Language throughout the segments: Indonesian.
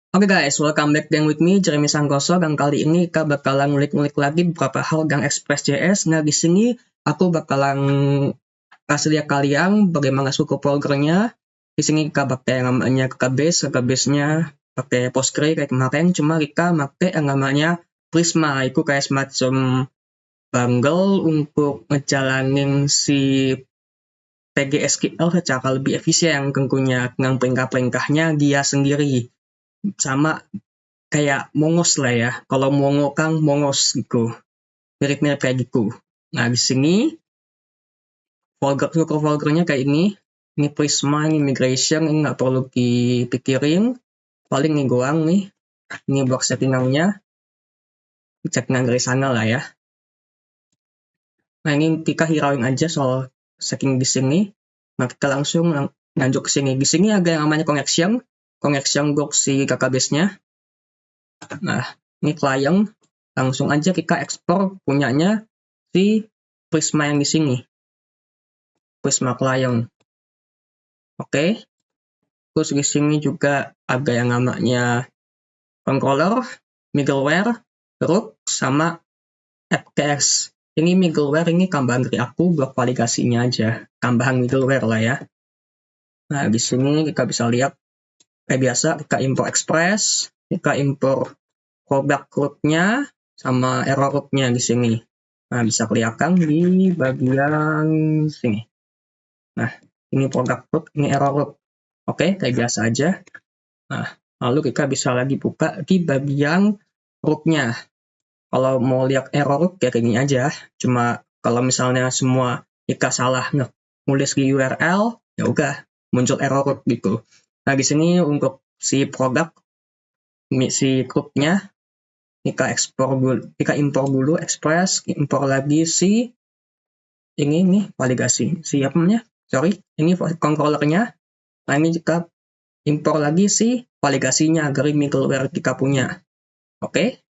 Oke guys, welcome back again with me, Jeremy Sangkoso. Dan kali ini kita bakalan ngulik-ngulik lagi beberapa hal gang Express.js. Nah, di sini aku bakalan kasih lihat kalian bagaimana suku programnya. Di sini kita pakai yang namanya database-nya pakai Postgre kayak kemarin. Cuma kita pakai yang namanya Prisma. Itu kayak semacam bundle untuk ngejalanin si PGSQL secara lebih efisien tentunya dengan perintah-perintahnya dia sendiri. Sama kayak Mongos lah ya. Kalau Mongo kan Mongos gitu. Mirip-mirip kayak gitu. Nah, di sini foldernya kayak ini. Ini Prisma, ini migration, ini nggak perlu dipikirin. Paling nih doang nih. Ini blok settingannya. Settingan dari sana lah ya. Nah, ini kita hirauin aja soal setting di sini. Nah, kita langsung lanjut ke sini. Di sini ada yang namanya connection blok si database-nya. Nah, ini client. Langsung aja kita ekspor punyanya si Prisma yang di sini. Prisma client. Oke. Terus di sini juga ada yang namanya controller, middleware, root, sama AppKS. Ini middleware ini tambahan dari aku buat validasinya aja. Tambahan middleware lah ya. Nah, di sini kita bisa lihat kayak biasa kita import Express, kita import callback root-nya sama error root-nya di sini. Nah, bisa kelihatan di bagian sini. Nah, ini product root, ini error root. Oke, kayak biasa aja. Nah, lalu kita bisa lagi buka di bagian root-nya. Kalau mau lihat error root, kayak gini aja. Cuma kalau misalnya semua kita salah nulis di URL, ya udah muncul error root gitu. Nah, di sini untuk si product, si root-nya, kita import dulu Express, import lagi si ini nih validasi. Siapa namanya? Sorry, ini controllernya. Nah, ini kita import lagi si validasinya dari middleware kita punya. Oke.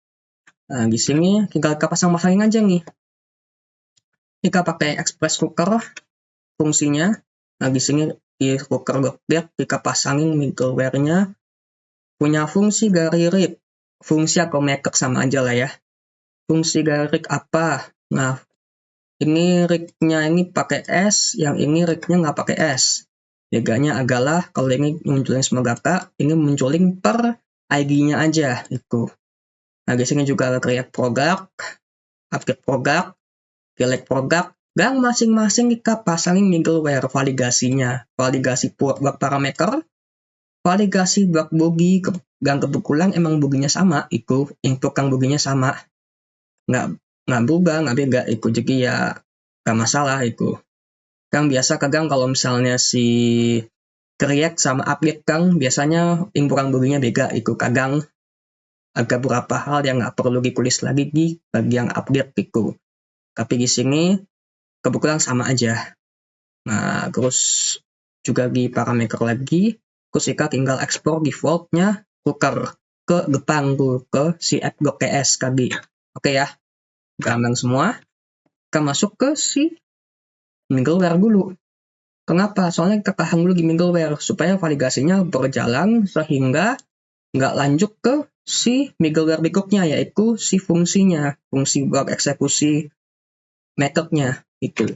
Nah, di sini tinggal kita pasang-pasangin aja nih. Kita pakai Express Cooker fungsinya. Nah, di sini di cooker.get kita pasangin middleware-nya. Punya fungsi dari read. Fungsi atau maker sama aja lah ya. Fungsi dari read apa? Nah, ini read-nya ini pakai S, yang ini read-nya nggak pakai S. Bedanya adalah kalau ini munculin semua data, ini munculin per ID-nya aja itu. Nah, di sini juga ada create product, update product, delete product, dan masing-masing kita pasangin middleware validasinya. Validasi buat parameter, validasi buat body, dan kebetulan emang boginya sama, itu input yang boginya sama. Nggak berubah, nggak beda, itu jadi ya nggak masalah itu. Kang biasa kadang kalau misalnya si create sama update Kang biasanya inputan boginya beda, itu kadang agak beberapa hal yang nggak perlu ditulis lagi di bagian update itu. Tapi di sini kebetulan sama aja. Nah, terus juga di parameter lagi, terus kita tinggal ekspor default-nya cooker ke depan tuh, ke si app.ts tadi. Oke ya, gampang semua. Kita masuk ke si middleware dulu. Kenapa? Soalnya kita tahan dulu di middleware supaya validasinya berjalan sehingga nggak lanjut ke si middleware berikutnya, yaitu si fungsinya, fungsi buat eksekusi methodnya itu.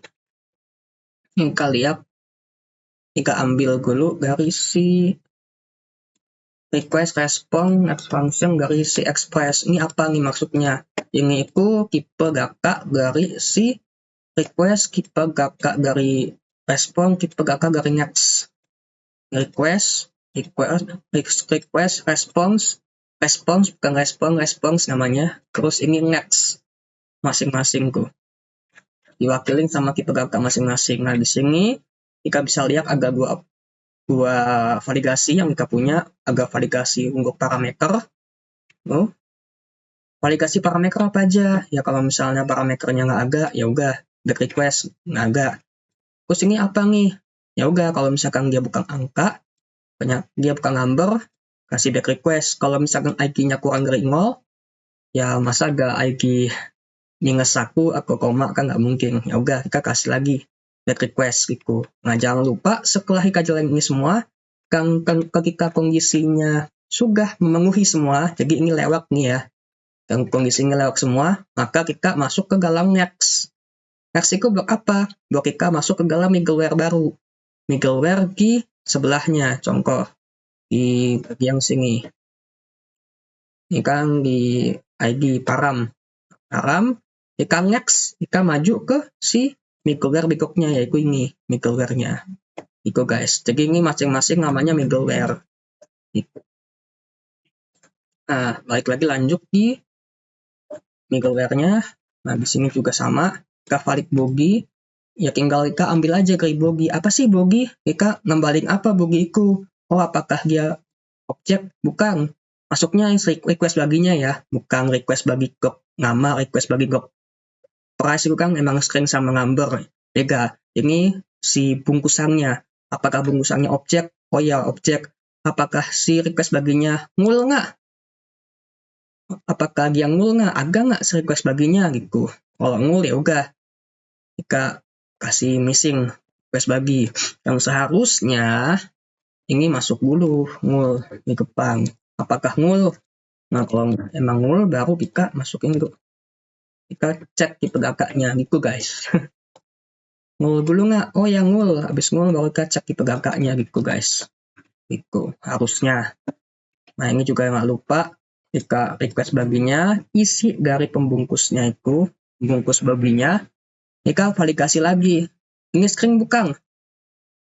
Kita lihat, kita ambil dulu dari si request response function dari si express. Ini apa nih maksudnya? Ini itu tipe data dari si request, tipe data dari respon, tipe data dari next. Request, response bukan response namanya. Terus ini next, masing-masing tuh diwakilin sama tipe data masing-masing. Nah, di sini kita bisa lihat ada dua validasi yang kita punya, ada validasi untuk parameter. Validasi parameter apa aja? Ya kalau misalnya parameternya nggak ada, ya udah get request nggak ada. Terus ini apa nih? Ya udah kalau misalkan dia bukan angka, dia bukan number, kasih back request. Kalau misalkan ID-nya kurang dari 0, ya masa ada ID minus 1 atau koma kan nggak mungkin. Ya udah kita kasih lagi back request gitu. Nah, jangan lupa setelah kita jalan ini semua, ketika kondisinya sudah memenuhi semua, jadi ini lewat nih ya. Dan kondisinya lewat semua, maka kita masuk ke dalam next. Next itu blok apa? Blok kita masuk ke dalam middleware baru. Middleware di sebelahnya, contoh di bagian sini. Ini kan di ID param. Kita next, kita maju ke si middleware berikutnya, yaitu ini middleware-nya. Itu guys. Jadi ini masing-masing namanya middleware. Nah, balik lagi lanjut di middleware-nya. Nah, di sini juga sama. Kita valid body. Ya tinggal kita ambil aja dari body. Apa sih body? Kita ngembalin apa body itu? Oh, apakah dia objek? Bukan. Masuknya request baginya ya. Bukan request bagi kok nama, request bagi kok price itu kan emang string sama number. Beda. Ini si bungkusannya. Apakah bungkusannya objek? Oh ya, objek. Apakah si request baginya null nggak? Apakah dia null nggak? Ada nggak si request baginya gitu? Kalau null ya udah. Kita kasih missing request bagi. Yang seharusnya ini masuk dulu null di depan. Apakah null? Nah, kalau emang null baru kita masukin itu. Kita cek di pergakaknya gitu guys. Null dulu nggak? Oh ya null. Habis null baru kita cek di pergakaknya gitu guys. Itu harusnya. Nah, ini juga nggak lupa. Jika request baginya, isi dari pembungkusnya itu, bungkus baginya, jika validasi lagi. Ini string bukan?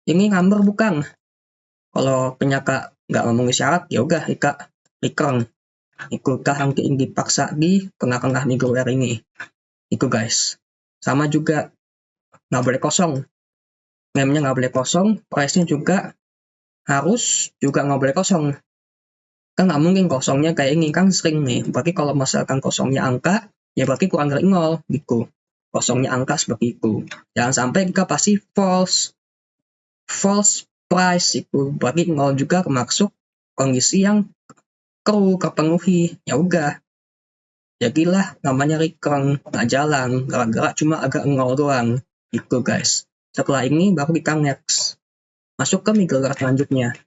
Ini number bukan? Kalau penyaka nggak memenuhi syarat, ya udah jika return. Ikutlah yang dipaksa di tengah-tengah middleware ini. Itu guys. Sama juga nggak boleh kosong. Name-nya nggak boleh kosong, price-nya juga harus juga nggak boleh kosong. Kan nggak mungkin kosongnya kayak ini kan string nih. Berarti kalau misalkan kosongnya angka, ya berarti kurang dari 0 gitu. Kosongnya angka seperti itu. Jangan sampai kita pasti false price itu. Berarti 0 juga termasuk kondisi yang kepenuhi. Ya udah. Jadilah namanya return nggak jalan. Gara-gara cuma agak 0 doang. Gitu guys. Setelah ini baru kita next. Masuk ke middleware selanjutnya.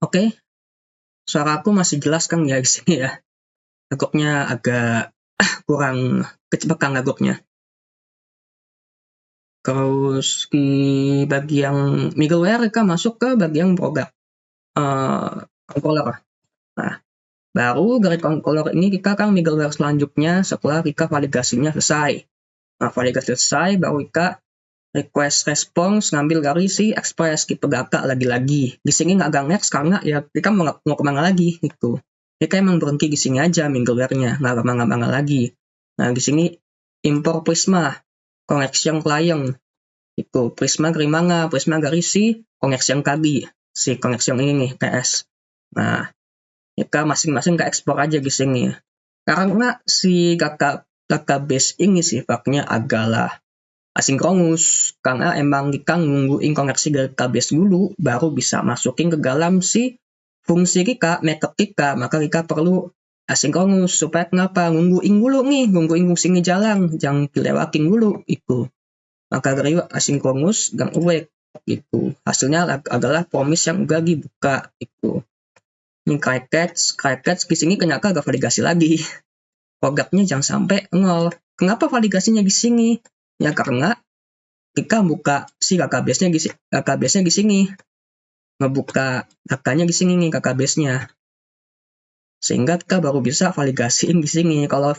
Oke. Suara aku masih jelas kan ya di sini ya. Agoknya agak kurang kecepatan agoknya. Terus di bagian middleware kita masuk ke bagian product controller. Nah, baru dari controller ini kita kan middleware selanjutnya setelah kita validasinya selesai. Nah, validasi selesai baru kita request response ngambil dari si express kita data lagi-lagi. Di sini nggak ada next karena ya kita mau kemana lagi gitu. Kita emang berhenti di sini aja middleware-nya, nggak kemana-mana lagi. Nah, di sini import Prisma connection client itu Prisma dari mana? Prisma dari si connection tadi, si connection ini nih PS. Nah, kita masing-masing ke ekspor aja di sini. Karena si database ini sifatnya agaklah asinkronus, karena emang kita nungguin koneksi database dulu baru bisa masukin ke dalam si fungsi kita, method kita. Maka kita perlu asinkronus supaya kenapa? Nungguin dulu nih, nungguin fungsinya jalan, jangan dilewatin dulu itu. Maka dari asinkronus dan await itu. Hasilnya adalah promise yang udah dibuka itu. Ini crackcats di sini kenapa agak validasi lagi. Productnya jangan sampai 0. Kenapa validasinya di sini? Ya karena kita buka si database-nya di sini. Ngebuka datanya di sini nih database-nya. Sehingga kita baru bisa validasiin di sini. Kalau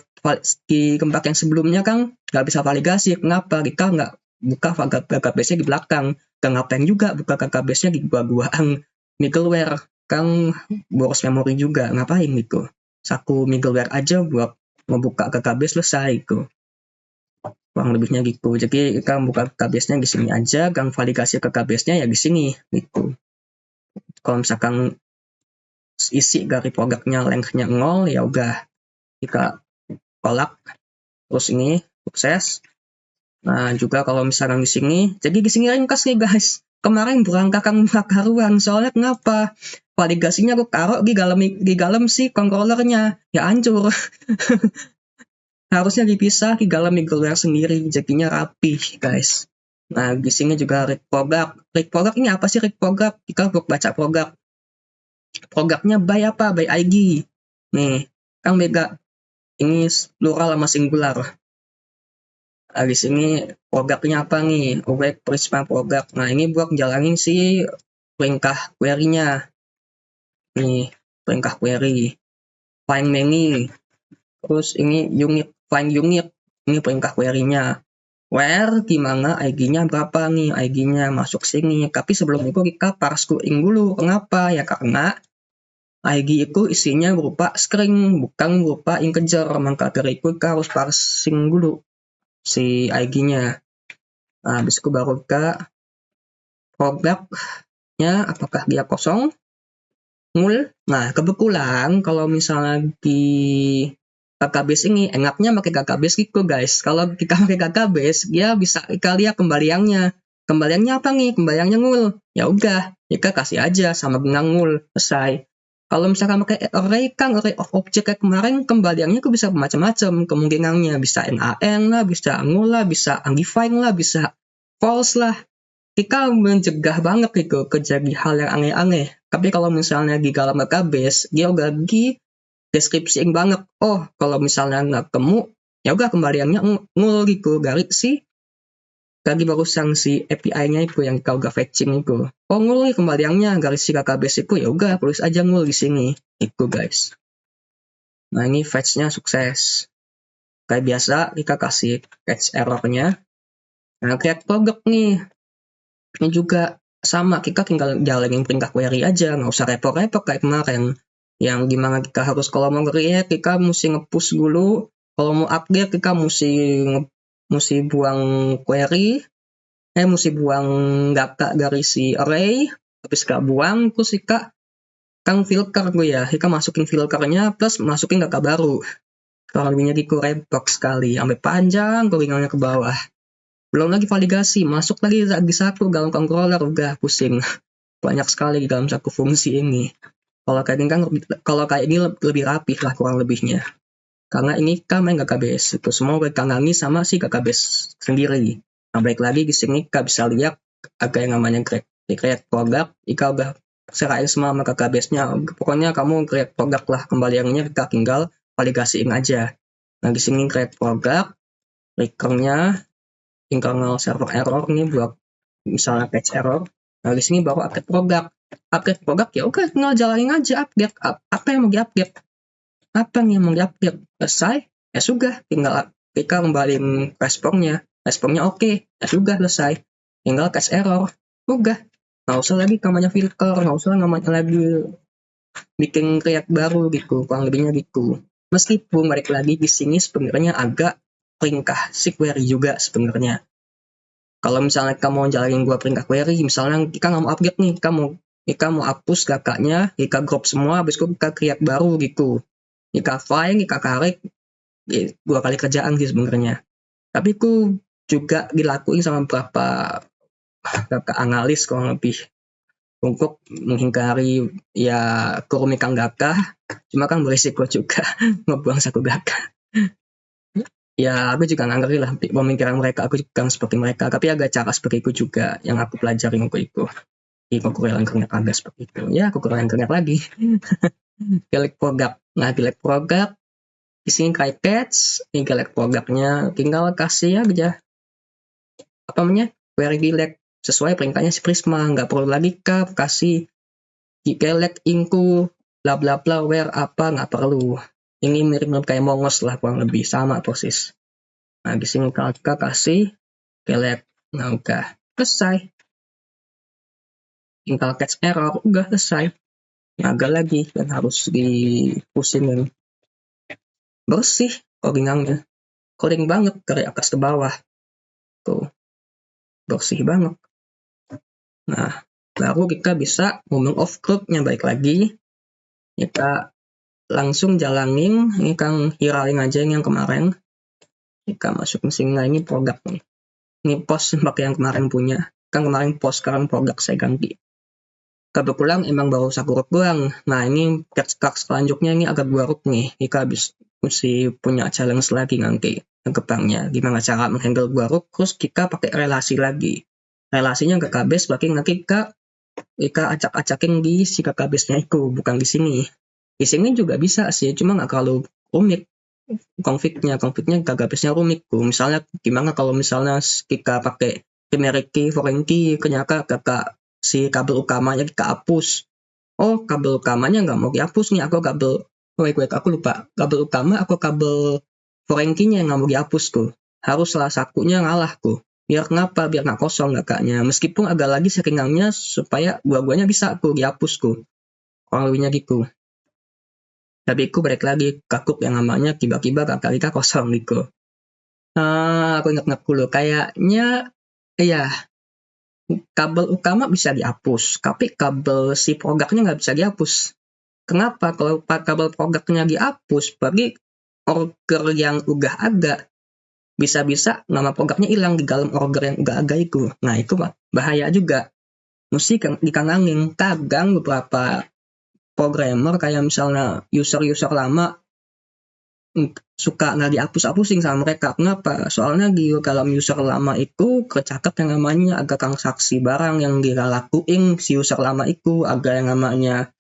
di tempat yang sebelumnya kan nggak bisa validasi. Kenapa? Kita nggak buka database-nya di belakang. Nggak ngapain juga buka database-nya di gua-guaan middleware. Kan boros memori juga. Ngapain gitu? Satu middleware aja buat membuka database selesai gitu. Kurang lebihnya gitu. Jadi kita buka database-nya di sini aja, dan validasi ke database-nya ya di sini gitu. Kalau misalkan isi dari produknya length-nya 0, ya udah kita tolak. Terus ini sukses. Nah, juga kalau misalkan di sini, jadi di sini ringkas nih guys. Kemarin berangkakan karuan, soalnya kenapa? Validasinya aku taruh di dalam si controllernya, ya hancur. Harusnya dipisah di dalam middleware sendiri, jadinya rapi guys. Nah, di sini juga read product. Read product ini apa sih read product? Kita untuk baca product. Produknya by apa? By IG. Nih, kan beda. Ini plural sama singular. Di sini produknya apa nih? Awake Prisma produk. Nah, ini buat jalanin si perintah query-nya. Nih, perintah query. Find many. Terus ini unit, find unit. Ini perintah query-nya. Where, gimana IG-nya berapa nih? IG-nya masuk sini. Tapi sebelum itu kita parsing dulu. Kenapa? Ya karena IG itu isinya berupa string, bukan berupa integer. Maka dari itu kita harus parsing dulu si IG-nya. Nah, habis itu baru kita produknya apakah dia kosong, nul. Nah, kebetulan kalau misalnya di database ini enaknya pakai database gitu guys. Kalau kita pakai database, dia bisa kita lihat kembaliannya. Kembaliannya apa nih? Kembaliannya nul. Ya udah, kita kasih aja sama dengan nul, selesai. Kalau misalkan pakai array kan array of object kayak kemarin, kembaliannya itu bisa macam-macam kemungkinannya. Bisa NaN lah, bisa nul lah, bisa undefined lah, bisa false lah. Kita mencegah banget gitu kejadian hal yang aneh-aneh. Tapi kalau misalnya di dalam database, dia udah di deskripsiin banget. Oh, kalau misalnya nggak ketemu, ya udah kembaliannya nul gitu dari si tadi barusan si API-nya itu yang kau udah fetching itu. Oh, nul nih kembaliannya dari si database itu, ya udah tulis aja nul di sini. Itu guys. Nah, ini fetch-nya sukses. Kayak biasa kita kasih catch error-nya. Nah, create product nih. Ini juga sama, kita tinggal jalanin perintah query aja, nggak usah repot-repot kayak kemarin. Yang gimana kita harus kalau mau create, kita mesti nge-push dulu. Kalau mau update, kita mesti buang query, mesti buang data dari si array, habis kita buang, terus kita kan filter gue ya, kita masukin filternya plus masukin data baru. Kalau lebihnya gitu repot sekali, sampai panjang goringannya ke bawah. Belum lagi validasi, masuk lagi di satu dalam controller, udah pusing. Banyak sekali di dalam satu fungsi ini. Kalau kayak ini lebih rapi lah kurang lebihnya. Karena ini kan main database, itu semua ditangani sama si database sendiri. Nah, baik lagi di sini kita bisa lihat ada yang namanya create product, kita udah serahin semua sama database-nya. Pokoknya kamu create product lah, kembaliannya kita tinggal validasiin aja. Nah, di sini create product, return-nya internal server error nih buat misalnya patch error. Nah, di sini baru update product. Update product ya oke, tinggal jalanin aja update. Apa yang mau di-update? Apa yang mau di-update? Selesai? Ya sudah, tinggal kita kembaliin responnya. Responnya oke, ya sudah selesai. Tinggal catch error. Udah. Nggak usah lagi namanya filter, nggak usah namanya lagi bikin create baru gitu, kurang lebihnya gitu. Meskipun balik lagi di sini sebenarnya agak perintah si query juga sebenarnya. Kalau misalnya kamu mau jalanin gua perintah query, misalnya kita nggak mau update nih, kita mau hapus kakaknya, kita drop semua, habis itu kita create baru gitu. Kita find, kita tarik, 2 kali kerjaan sih sebenarnya. Tapi itu juga dilakuin sama beberapa analis kurang lebih untuk menghindari ya kerumitan data, cuma kan berisiko juga ngebuang satu data. Ya, aku juga nggak ngerti lah pemikiran mereka, aku juga seperti mereka, tapi agak cara seperti itu juga yang aku pelajari waktu itu. Di kekurangan kernet agak seperti itu. Ya, kekurangan kernet lagi. Select product. Nah, select product, di sini kayak catch, ini select productnya, tinggal kasih aja apa namanya query select sesuai perintahnya si Prisma, nggak perlu lagi kasih select into bla bla bla where apa, nggak perlu. Ini mirip-mirip kayak Mongos lah, kurang lebih sama proses. Nah, di sini kita kasih select, nah udah selesai. Tinggal catch error, udah selesai. Agak lagi dan harus dipusingin. Bersih codingannya, coding banget dari atas ke bawah. Tuh, bersih banget. Nah, baru kita bisa ngomong off cloud-nya balik lagi. Kita langsung jalanin, ini kan hiralin aja yang kemarin. Kita masuk mesin ini produk nih. Ini post pakai yang kemarin punya. Kan kemarin post, sekarang produk saya ganti. Kebetulan emang baru satu root doang. Nah, ini catch selanjutnya ini agak 2 root nih. Kita mesti punya challenge lagi nanti ke depannya. Gimana cara menghandle 2 root, terus kita pakai relasi lagi. Relasinya ke database, berarti nanti kita Ika acak-acakin di si kakabisnya itu, bukan di sini. Di sini juga bisa sih, cuma nggak terlalu rumit konfliknya kakabisnya rumit tuh. Misalnya gimana kalau misalnya kita pakai generic key, foreign key, ternyata kakak si kabel utamanya kita hapus. Oh, kabel utamanya nggak mau dihapus nih, aku kabel, wait, aku lupa. Kabel utama, aku kabel foreign key-nya yang nggak mau dihapus tuh. Harus salah satunya ngalah tuh. Biar kenapa? Biar nggak kosong kakaknya. Meskipun agak lagi seringannya supaya dua-duanya bisa tuh dihapus tuh. Kurang lebihnya gitu. Tapi aku balik lagi kakuk yang namanya tiba-tiba kakak kita kosong gitu. Aku ingat-ingat dulu. Kayaknya, iya, kabel utama bisa dihapus. Tapi kabel si produknya nggak bisa dihapus. Kenapa? Kalau kabel produknya dihapus, berarti order yang udah ada, bisa-bisa nama produknya hilang di dalam order yang udah ada itu. Nah, itu bahaya juga. Mesti dikanangin. Kadang beberapa programmer kayak misalnya user-user lama suka nggak dihapus-hapusin sama mereka. Kenapa? Soalnya di dalam user lama itu kecakap yang namanya agak transaksi barang yang dilakuin si user lama itu, agak yang namanya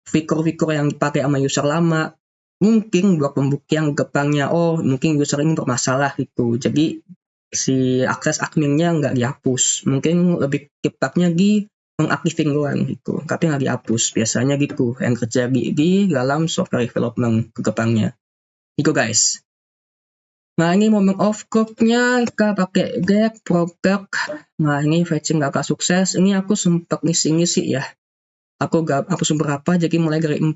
fitur-fitur yang dipakai sama user lama. Mungkin buat pembuktian depannya, oh mungkin user ini bermasalah gitu. Jadi si akses adminnya nggak dihapus. Mungkin lebih tepatnya di mengaktifin doang gitu, tapi nggak dihapus. Biasanya gitu yang terjadi di dalam software development ke depannya. Itu guys. Nah ini moment of cook-nya kita pakai get product. Nah ini fetching gak sukses. Ini aku sempat ngisi-ngisi ya. Aku sumber apa jadi mulai dari 4.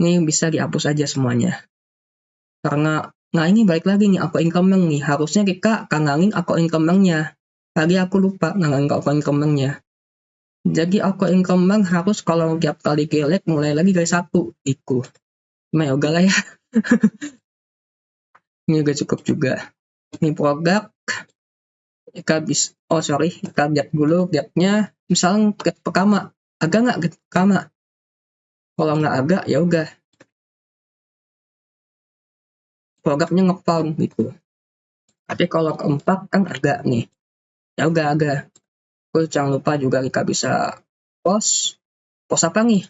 Ini bisa dihapus aja semuanya. Karena nah ini balik lagi nih aku incoming nih. Harusnya kita kanangin aku incoming-nya. Tadi aku lupa kanangin aku incoming-nya. Jadi aku incoming harus kalau tiap kali gelek mulai lagi dari 1 itu. Cuma ya lah ya. Ini juga cukup juga. Ini produk. Kita lihat dulu gapnya. Misalnya gap pertama. Agak nggak gap pertama? Kalau nggak agak, ya udah. Produknya ngepound gitu. Tapi kalau keempat kan agak nih. Ya udah agak. Terus jangan lupa juga kita bisa post. Post apa nih?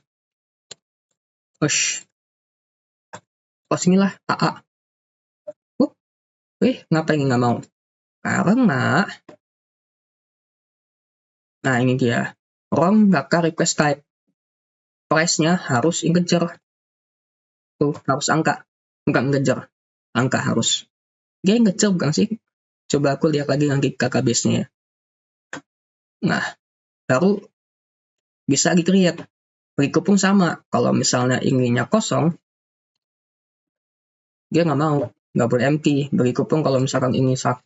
Post inilah AA. Ngapain nggak mau? Karena nah ini dia. ROM bakal request type. Price-nya harus integer. Tuh, harus angka. Bukan integer. Angka harus. Dia integer bukan sih? Coba aku lihat lagi nanti KKBase-nya. Nah, baru bisa di-create. Berikut pun sama. Kalau misalnya inginnya kosong, dia nggak mau. Nggak boleh empty. Berikut pun kalau misalkan ini 1,5.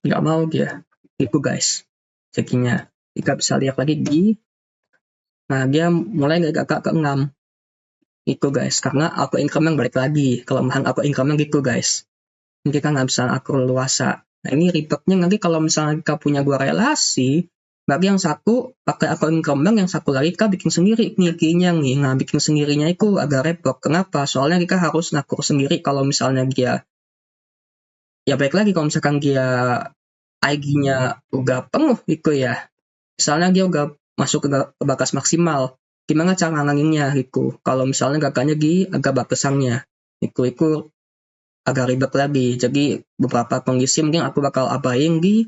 Nggak mau dia. Itu guys. Cekinya. Kita bisa lihat lagi di. Nah, dia mulai dari kakak ke 6. Itu guys. Karena aku increment balik lagi. Kelemahan aku increment gitu guys. Ini kita nggak bisa akur luasa. Nah, ini ribetnya nanti kalau misalnya kita punya dua relasi, bagi yang satu pakai akun kembang, yang satu lagi kita bikin sendiri nih key-nya nih. Nah, bikin sendirinya itu agak repot. Kenapa? Soalnya kita harus ngakur sendiri kalau misalnya dia, ya baik lagi kalau misalkan dia IG-nya udah penuh gitu ya. Misalnya dia udah masuk ke batas maksimal. Gimana cara nganganginnya gitu? Kalau misalnya kakaknya di agak batasannya. Itu agak ribet lagi. Jadi beberapa kondisi mungkin aku bakal abain di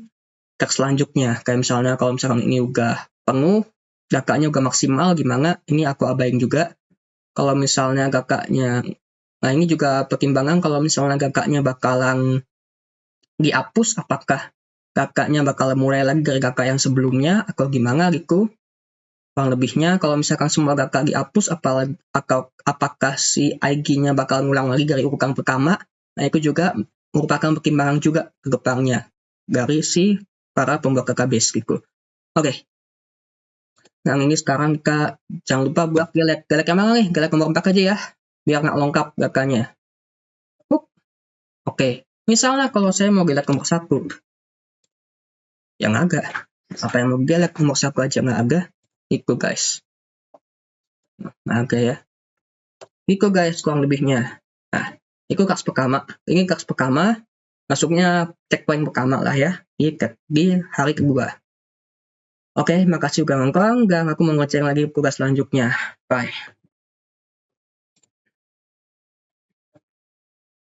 teks selanjutnya. Kayak misalnya kalau misalkan ini udah penuh, kakaknya udah maksimal, gimana? Ini aku abain juga. Kalau misalnya kakaknya, nah ini juga pertimbangan kalau misalnya kakaknya bakalan dihapus, apakah kakaknya bakal mulai lagi dari kakak yang sebelumnya, atau gimana gitu. Kurang lebihnya, kalau misalkan semua kakak dihapus, apakah si IG-nya bakal ngulang lagi dari urutan pertama. Nah itu juga merupakan pertimbangan juga ke depannya dari si para pembuat KKBase gitu. Oke. Nah ini sekarang kita jangan lupa buat gelek. Gelek yang mana nih? Gelek nomor 4 aja ya. Biar nggak lengkap kakaknya. Oke. Misalnya kalau saya mau gelek nomor 1. Yang agak. Apa yang mau gelek nomor 1 aja nggak agak. Itu guys. Nah agak ya. Itu guys kurang lebihnya. Nah. Itu kaks pertama. Ini kaks pertama. Masuknya checkpoint pertama lah ya. di hari kedua. Oke, makasih udah nonton, dan aku mau ngerjain lagi tugas selanjutnya. Bye.